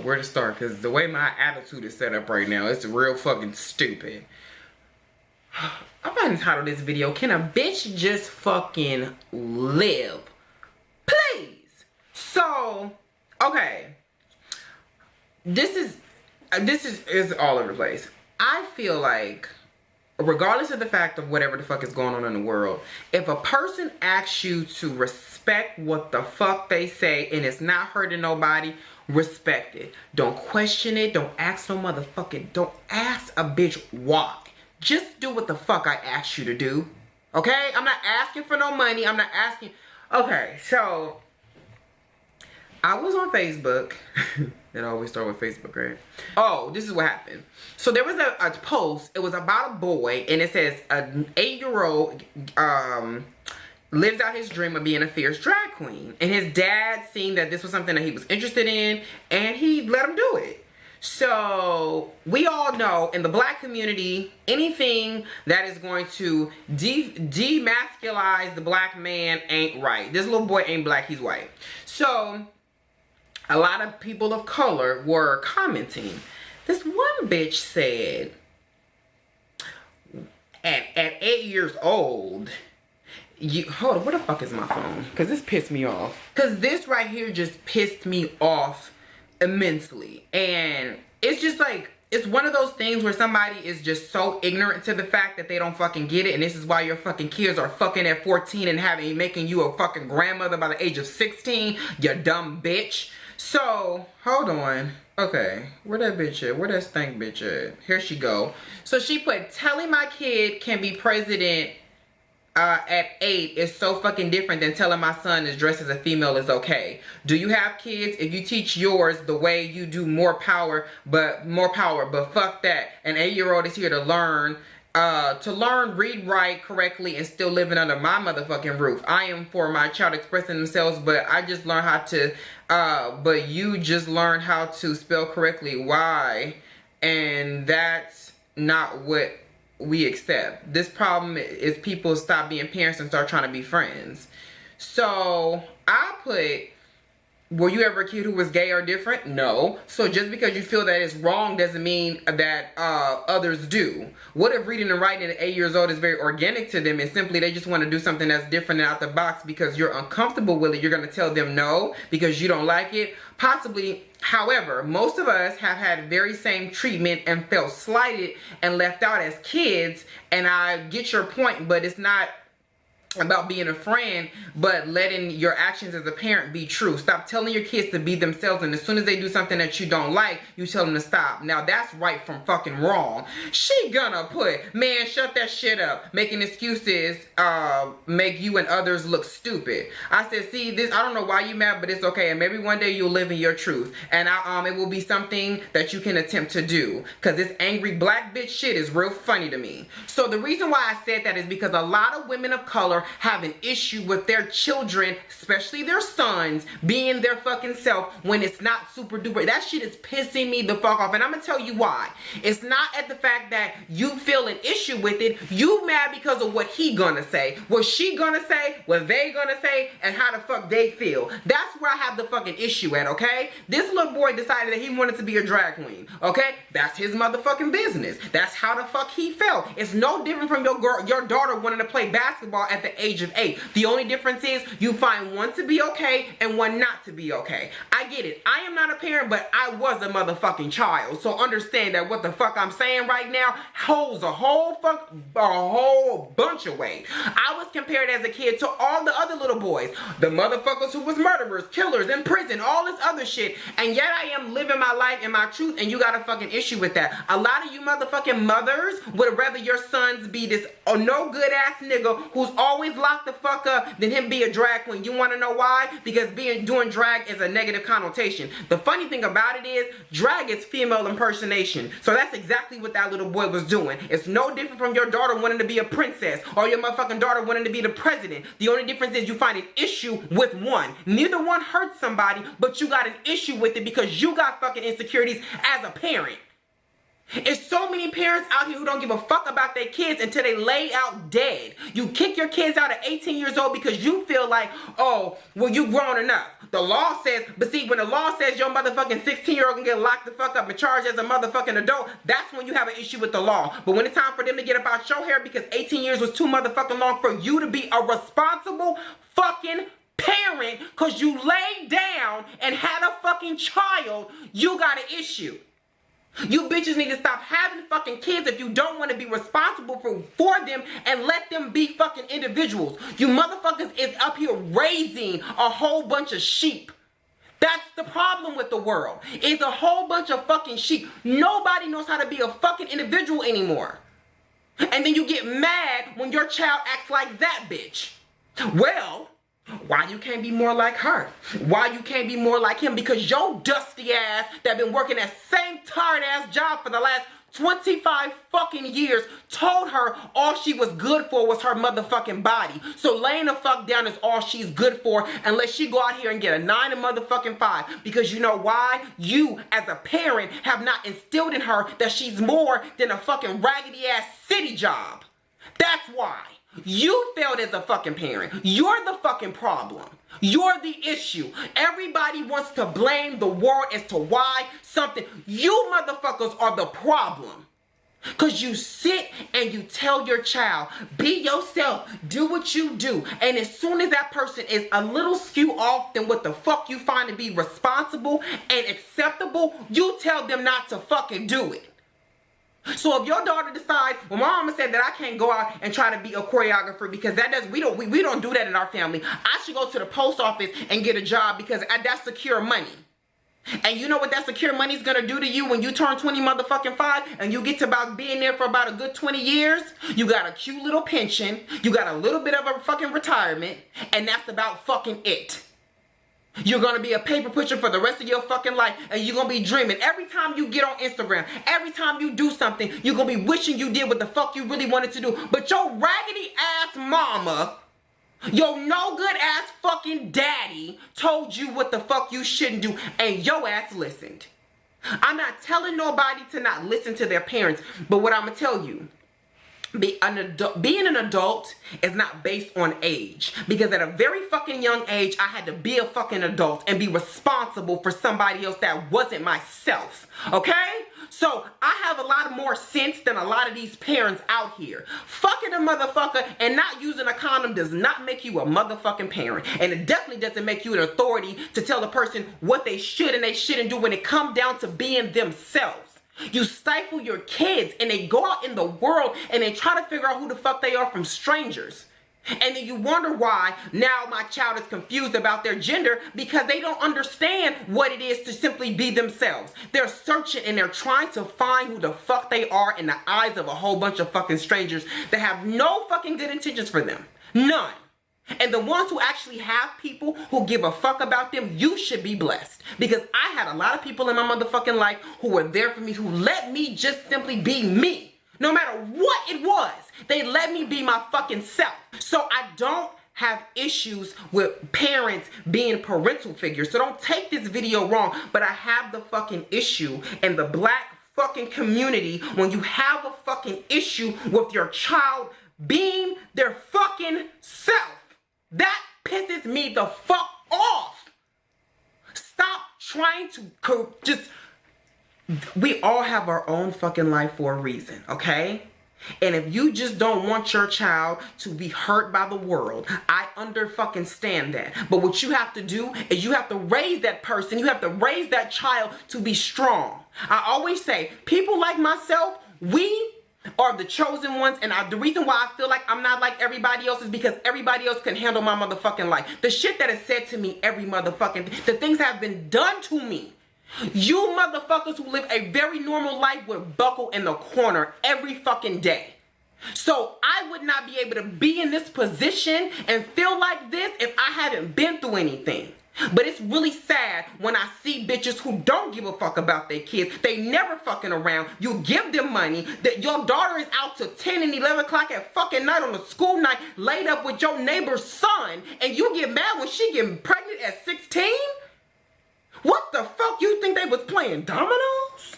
where to start, because the way my attitude is set up right now, it's real fucking stupid. I'm gonna entitle this video, Can a Bitch Just Fucking Live? Please. So, okay. This is all over the place. I feel like, regardless of the fact of whatever the fuck is going on in the world, if a person asks you to respect what the fuck they say and it's not hurting nobody, respect it. Don't question it. Don't ask no motherfucking, don't ask a bitch why. Just do what the fuck I asked you to do. Okay? I'm not asking for no money. I'm not asking. Okay, so I was on Facebook. It always start with Facebook, right? Oh, this is what happened. So there was a post. It was about a boy, and it says an 8-year-old lives out his dream of being a fierce drag queen. And his dad seen that this was something that he was interested in, and he let him do it. So we all know in the black community, anything that is going to demasculize the black man ain't right. This little boy ain't black, he's white. So a lot of people of color were commenting. This one bitch said, at 8 years old, hold on, where the fuck is my phone? Because this pissed me off. Because this right here just pissed me off immensely. And it's just like, it's one of those things where somebody is just so ignorant to the fact that they don't fucking get it, and this is why your fucking kids are fucking at 14 and making you a fucking grandmother by the age of 16, you dumb bitch. So, hold on. Okay, where that bitch at? Where that stank bitch at? Here she go. So she put, telling my kid can be president at 8 is so fucking different than telling my son is dressed as a female is okay. Do you have kids? If you teach yours the way you do, more power, but fuck that. An 8-year-old is here to learn, read, write correctly, and still living under my motherfucking roof. I am for my child expressing themselves, but I just learned how to, but you just learned how to spell correctly. Why? And that's not what we accept. This problem is people stop being parents and start trying to be friends. So I put, were you ever a kid who was gay or different? No. So just because you feel that it's wrong doesn't mean that others do. What if reading and writing at 8 years old is very organic to them and simply they just want to do something that's different and out the box because you're uncomfortable with it? You're going to tell them no because you don't like it? Possibly. However, most of us have had very same treatment and felt slighted and left out as kids. And I get your point, but it's not about being a friend, but letting your actions as a parent be true. Stop telling your kids to be themselves, and as soon as they do something that you don't like, you tell them to stop. Now that's right from fucking wrong. She gonna put, man, shut that shit up. Making excuses make you and others look stupid. I said, see, this, I don't know why you mad, but it's okay, and maybe one day you'll live in your truth, and it will be something that you can attempt to do, because this angry black bitch shit is real funny to me. So the reason why I said that is because a lot of women of color have an issue with their children, especially their sons, being their fucking self when it's not super duper. That shit is pissing me the fuck off, and I'm gonna tell you why. It's not at the fact that you feel an issue with it. You mad because of what he gonna say, what she gonna say, what they gonna say, and how the fuck they feel. That's where I have the fucking issue at, okay? This little boy decided that he wanted to be a drag queen, okay? That's his motherfucking business. That's how the fuck he felt. It's no different from your daughter wanting to play basketball at the age of 8. The only difference is you find one to be okay and one not to be okay. I get it. I am not a parent, but I was a motherfucking child. So understand that what the fuck I'm saying right now holds a whole bunch of weight. I was compared as a kid to all the other little boys. The motherfuckers who was murderers, killers, in prison, all this other shit. And yet I am living my life in my truth, and you got a fucking issue with that. A lot of you motherfucking mothers would rather your sons be this no good ass nigga who's always locked the fuck up than him be a drag queen. You want to know why? Because doing drag is a negative connotation. The funny thing about it is drag is female impersonation. So that's exactly what that little boy was doing. It's no different from your daughter wanting to be a princess or your motherfucking daughter wanting to be the president. The only difference is you find an issue with one. Neither one hurts somebody, but you got an issue with it because you got fucking insecurities as a parent. It's so many parents out here who don't give a fuck about their kids until they lay out dead. You kick your kids out at 18 years old because you feel like, oh, well, you grown enough. The law says, but see, when the law says your motherfucking 16-year-old can get locked the fuck up and charged as a motherfucking adult, that's when you have an issue with the law. But when it's time for them to get about your hair because 18 years was too motherfucking long for you to be a responsible fucking parent because you laid down and had a fucking child, you got an issue. You bitches need to stop having fucking kids if you don't want to be responsible for them and let them be fucking individuals. You motherfuckers is up here raising a whole bunch of sheep. That's the problem with the world. It's a whole bunch of fucking sheep. Nobody knows how to be a fucking individual anymore. And then you get mad when your child acts like that bitch. Well, why you can't be more like her? Why you can't be more like him? Because your dusty ass that been working that same tired ass job for the last 25 fucking years told her all she was good for was her motherfucking body. So laying the fuck down is all she's good for unless she go out here and get a 9 and motherfucking 5. Because you know why? You as a parent have not instilled in her that she's more than a fucking raggedy ass city job. That's why. You failed as a fucking parent. You're the fucking problem. You're the issue. Everybody wants to blame the world as to why something. You motherfuckers are the problem. Because you sit and you tell your child, be yourself, do what you do. And as soon as that person is a little skew off than what the fuck you find to be responsible and acceptable, you tell them not to fucking do it. So if your daughter decides, well, my mama said that I can't go out and try to be a choreographer because we don't do that in our family. I should go to the post office and get a job because that's secure money. And you know what that secure money is going to do to you when you turn 20 motherfucking 5 and you get to about being there for about a good 20 years? You got a cute little pension. You got a little bit of a fucking retirement. And that's about fucking it. You're going to be a paper pusher for the rest of your fucking life. And you're going to be dreaming. Every time you get on Instagram, every time you do something, you're going to be wishing you did what the fuck you really wanted to do. But your raggedy ass mama, your no good ass fucking daddy told you what the fuck you shouldn't do. And your ass listened. I'm not telling nobody to not listen to their parents. But what I'm going to tell you, being an adult is not based on age, because at a very fucking young age I had to be a fucking adult and be responsible for somebody else that wasn't myself. Okay, so I have a lot more sense than a lot of these parents out here. Fucking a motherfucker and not using a condom does not make you a motherfucking parent, and it definitely doesn't make you an authority to tell the person what they should and they shouldn't do when it comes down to being themselves. You stifle your kids and they go out in the world and they try to figure out who the fuck they are from strangers. And then you wonder why now my child is confused about their gender, because they don't understand what it is to simply be themselves. They're searching and they're trying to find who the fuck they are in the eyes of a whole bunch of fucking strangers that have no fucking good intentions for them. None. And the ones who actually have people who give a fuck about them, you should be blessed. Because I had a lot of people in my motherfucking life who were there for me, who let me just simply be me. No matter what it was, they let me be my fucking self. So I don't have issues with parents being parental figures. So don't take this video wrong, but I have the fucking issue in the black fucking community when you have a fucking issue with your child being their fucking self. That pisses me the fuck off. Stop trying to just... We all have our own fucking life for a reason, okay? And if you just don't want your child to be hurt by the world, I fucking stand that. But what you have to do is you have to raise that person, you have to raise that child to be strong. I always say, people like myself, we are the chosen ones, and the reason why I feel like I'm not like everybody else is because everybody else can handle my motherfucking life. The shit that is said to me every motherfucking... The things have been done to me. You motherfuckers who live a very normal life would buckle in the corner every fucking day. So I would not be able to be in this position and feel like this if I haven't been through anything. But it's really sad when I see bitches who don't give a fuck about their kids. They never fucking around. You give them money. That your daughter is out till 10 and 11 o'clock at fucking night on a school night, laid up with your neighbor's son, and you get mad when she getting pregnant at 16? What the fuck you think they was playing dominoes?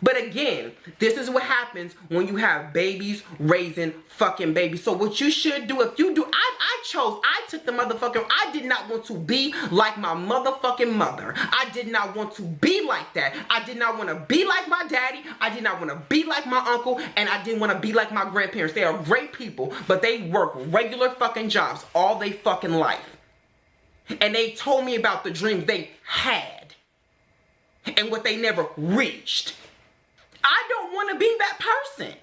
But again, this is what happens when you have babies raising fucking babies. So what you should do, if you do, I took the motherfucking, I did not want to be like my motherfucking mother. I did not want to be like that. I did not want to be like my daddy. I did not want to be like my uncle. And I didn't want to be like my grandparents. They are great people, but they work regular fucking jobs all they fucking life. And they told me about the dreams they had and what they never reached. I don't want to be that person.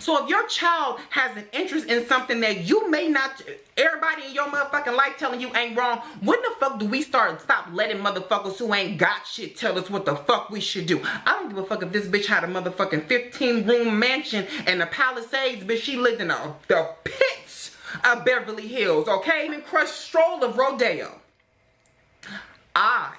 So if your child has an interest in something that you may not, everybody in your motherfucking life telling you ain't wrong, when the fuck do we stop letting motherfuckers who ain't got shit tell us what the fuck we should do? I don't give a fuck if this bitch had a motherfucking 15-room mansion in the Palisades, bitch. She lived in the pits of Beverly Hills, okay? And crushed stroll of Rodeo. I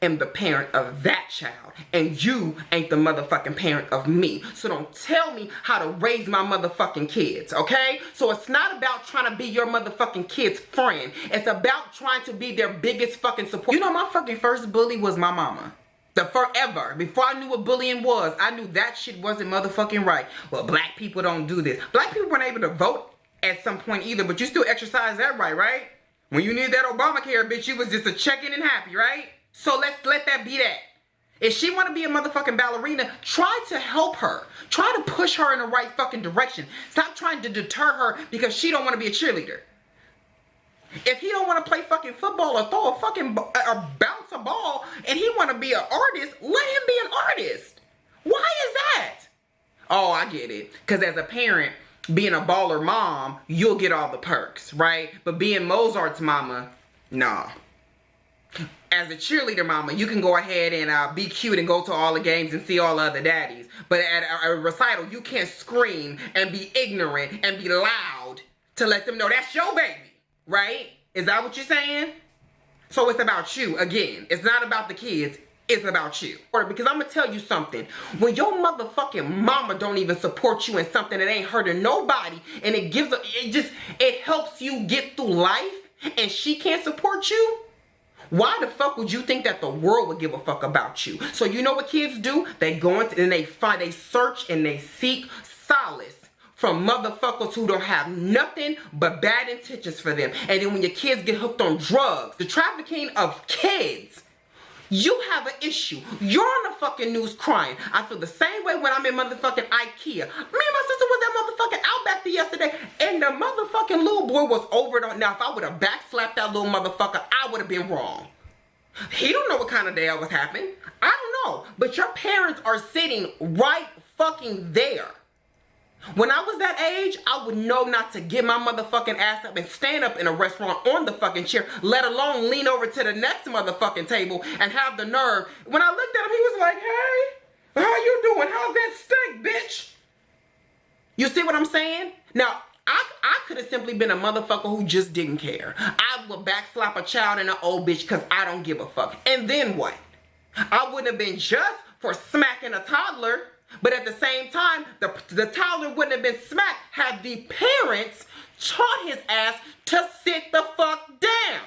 am the parent of that child, and you ain't the motherfucking parent of me. So don't tell me how to raise my motherfucking kids, okay? So it's not about trying to be your motherfucking kid's friend. It's about trying to be their biggest fucking support. You know, my fucking first bully was my mama. The forever. Before I knew what bullying was, I knew that shit wasn't motherfucking right. Well, black people don't do this. Black people weren't able to vote at some point either, but you still exercise that right? When you needed that Obamacare, bitch, you was just a check-in and happy, right? So let's let that be that. If she want to be a motherfucking ballerina, try to help her. Try to push her in the right fucking direction. Stop trying to deter her because she don't want to be a cheerleader. If he don't want to play fucking football or throw a fucking or bounce a ball and he want to be an artist, let him be an artist. Why is that? Oh, I get it. Because as a parent, being a baller mom, you'll get all the perks, right? But being Mozart's mama, nah. As a cheerleader mama, you can go ahead and be cute and go to all the games and see all the other daddies. But at a recital, you can't scream and be ignorant and be loud to let them know that's your baby, right? Is that what you're saying? So it's about you, again. It's not about the kids. It's about you. Because I'm going to tell you something. When your motherfucking mama don't even support you in something that ain't hurting nobody, and it helps you get through life, and she can't support you, why the fuck would you think that the world would give a fuck about you? So you know what kids do? They go into and they search and they seek solace from motherfuckers who don't have nothing but bad intentions for them. And then when your kids get hooked on drugs, the trafficking of kids, you have an issue. You're on the fucking news crying. I feel the same way when I'm in motherfucking IKEA. Me and my sister was at motherfucking Outback yesterday, and the motherfucking little boy was over it. Now, if I would have backslapped that little motherfucker, I would have been wrong. He don't know what kind of day I was having. I don't know. But your parents are sitting right fucking there. When I was that age, I would know not to get my motherfucking ass up and stand up in a restaurant on the fucking chair, let alone lean over to the next motherfucking table and have the nerve. When I looked at him, he was like, hey, how you doing? How's that steak, bitch? You see what I'm saying? Now, I could have simply been a motherfucker who just didn't care. I would backslap a child and an old bitch because I don't give a fuck. And then what? I wouldn't have been just for smacking a toddler. But at the same time, the toddler wouldn't have been smacked had the parents taught his ass to sit the fuck down.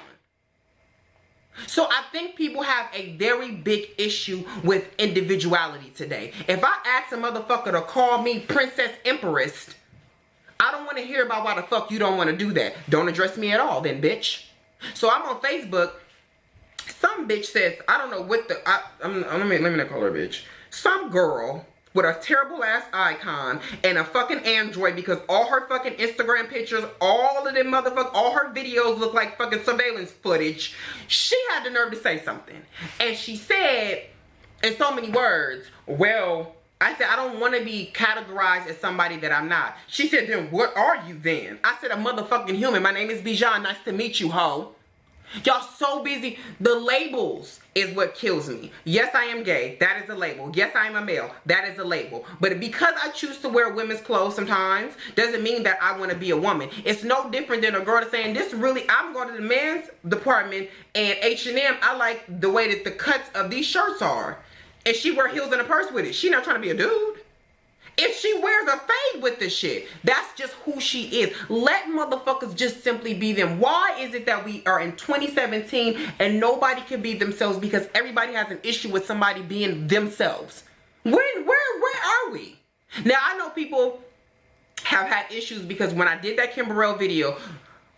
So I think people have a very big issue with individuality today. If I ask a motherfucker to call me Princess Empress, I don't want to hear about why the fuck you don't want to do that. Don't address me at all then, bitch. So I'm on Facebook. Some bitch says, I don't know what let me not call her bitch. Some girl with a terrible ass icon and a fucking Android, because all her fucking Instagram pictures, all of them motherfuckers, all her videos look like fucking surveillance footage. She had the nerve to say something. And she said, in so many words, well, I said, I don't want to be categorized as somebody that I'm not. She said, then what are you then? I said, a motherfucking human. My name is Bijan. Nice to meet you, ho. Y'all so busy. The labels is what kills me. Yes, I am gay. That is a label. Yes, I am a male. That is a label. But because I choose to wear women's clothes sometimes, doesn't mean that I want to be a woman. It's no different than a girl saying, this really, I'm going to the men's department and H&M, I like the way that the cuts of these shirts are. And she wear heels and a purse with it. She not trying to be a dude. If she wears a fade with this shit, that's just who she is. Let motherfuckers just simply be them. Why is it that we are in 2017 and nobody can be themselves because everybody has an issue with somebody being themselves? Where are we? Now, I know people have had issues because when I did that Kimberell video,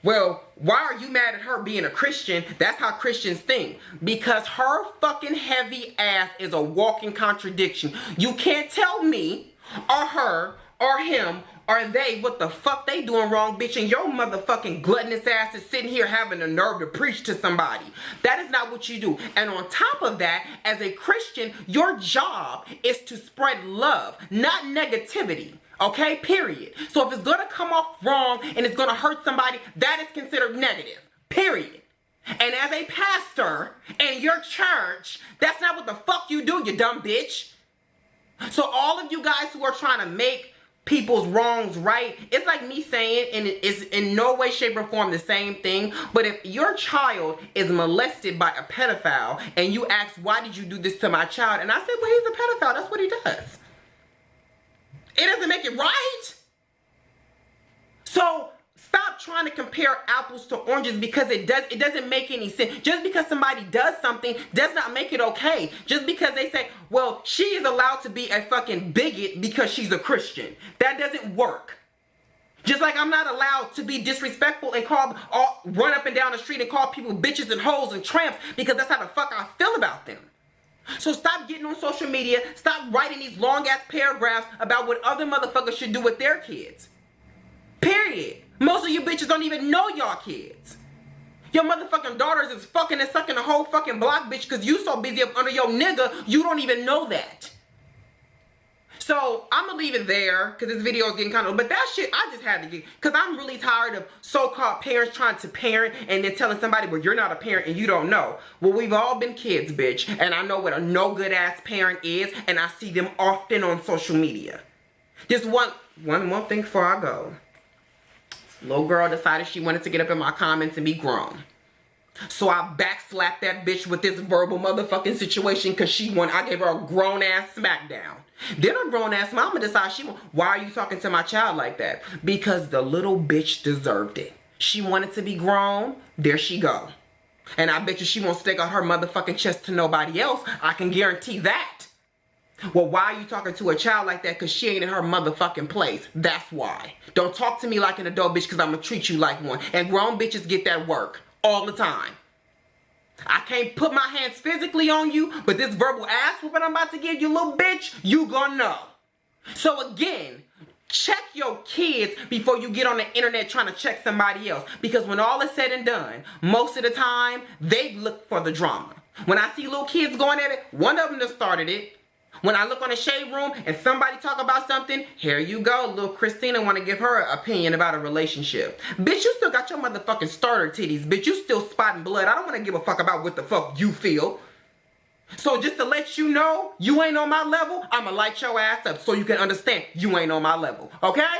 well, why are you mad at her being a Christian? That's how Christians think. Because her fucking heavy ass is a walking contradiction. You can't tell me, or her, or him, or they what the fuck they doing wrong, bitch, and your motherfucking gluttonous ass is sitting here having the nerve to preach to somebody. That is not what you do. And on top of that, as a Christian, your job is to spread love, not negativity. Okay, period. So if it's gonna come off wrong and it's gonna hurt somebody, that is considered negative, period. And as a pastor in your church, that's not what the fuck you do, you dumb bitch. So all of you guys who are trying to make people's wrongs right, it's like me saying, and it is in no way, shape, or form the same thing, but if your child is molested by a pedophile and you ask, why did you do this to my child? And I said, well, he's a pedophile, that's what he does. It doesn't make it right. So stop trying to compare apples to oranges because it doesn't make any sense. Just because somebody does something does not make it okay. Just because they say, well, she is allowed to be a fucking bigot because she's a Christian. That doesn't work. Just like I'm not allowed to be disrespectful and run up and down the street and call people bitches and hoes and tramps because that's how the fuck I feel about them. So stop getting on social media, stop writing these long ass paragraphs about what other motherfuckers should do with their kids. Period. Most of you bitches don't even know y'all kids. Your motherfucking daughters is fucking and sucking the whole fucking block, bitch, because you so busy up under your nigga, you don't even know that. So I'm gonna leave it there because this video is getting kind of, but that shit I just had to get, because I'm really tired of so-called parents trying to parent and then telling somebody, well, you're not a parent and you don't know. Well, we've all been kids, bitch, and I know what a no good ass parent is, and I see them often on social media. Just one more thing before I go. Little girl decided she wanted to get up in my comments and be grown. So I backslapped that bitch with this verbal motherfucking situation because I gave her a grown ass smackdown. Then her grown ass mama decided why are you talking to my child like that? Because the little bitch deserved it. She wanted to be grown, there she go. And I bet you she won't stick out her motherfucking chest to nobody else. I can guarantee that. Well, why are you talking to a child like that? Because she ain't in her motherfucking place. That's why. Don't talk to me like an adult bitch because I'm going to treat you like one. And grown bitches get that work all the time. I can't put my hands physically on you, but this verbal ass whooping I'm about to give you, little bitch, you gonna know. So again, check your kids before you get on the internet trying to check somebody else. Because when all is said and done, most of the time, they look for the drama. When I see little kids going at it, one of them that started it. When I look on the shade room and somebody talk about something, here you go, little Christina want to give her an opinion about a relationship. Bitch, you still got your motherfucking starter titties. Bitch, you still spotting blood. I don't want to give a fuck about what the fuck you feel. So just to let you know, you ain't on my level, I'ma light your ass up so you can understand you ain't on my level, okay?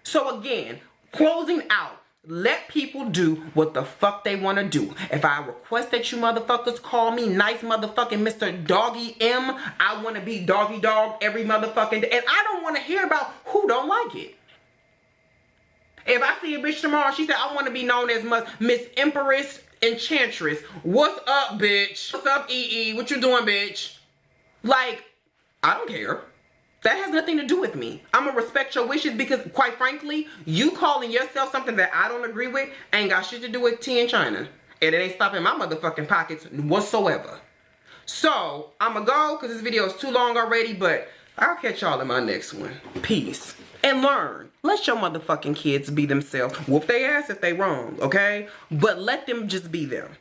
So again, closing out. Let people do what the fuck they want to do. If I request that you motherfuckers call me nice motherfucking Mr. Doggy M, I want to be doggy dog every motherfucking day. And I don't want to hear about who don't like it. If I see a bitch tomorrow, she said, I want to be known as Miss Empress Enchantress. What's up, bitch? What's up, EE? What you doing, bitch? Like, I don't care. That has nothing to do with me. I'm gonna respect your wishes because, quite frankly, you calling yourself something that I don't agree with ain't got shit to do with tea in China. And it ain't stopping my motherfucking pockets whatsoever. So, I'm gonna go because this video is too long already, but I'll catch y'all in my next one. Peace. And learn. Let your motherfucking kids be themselves. Whoop their ass if they wrong, okay? But let them just be them.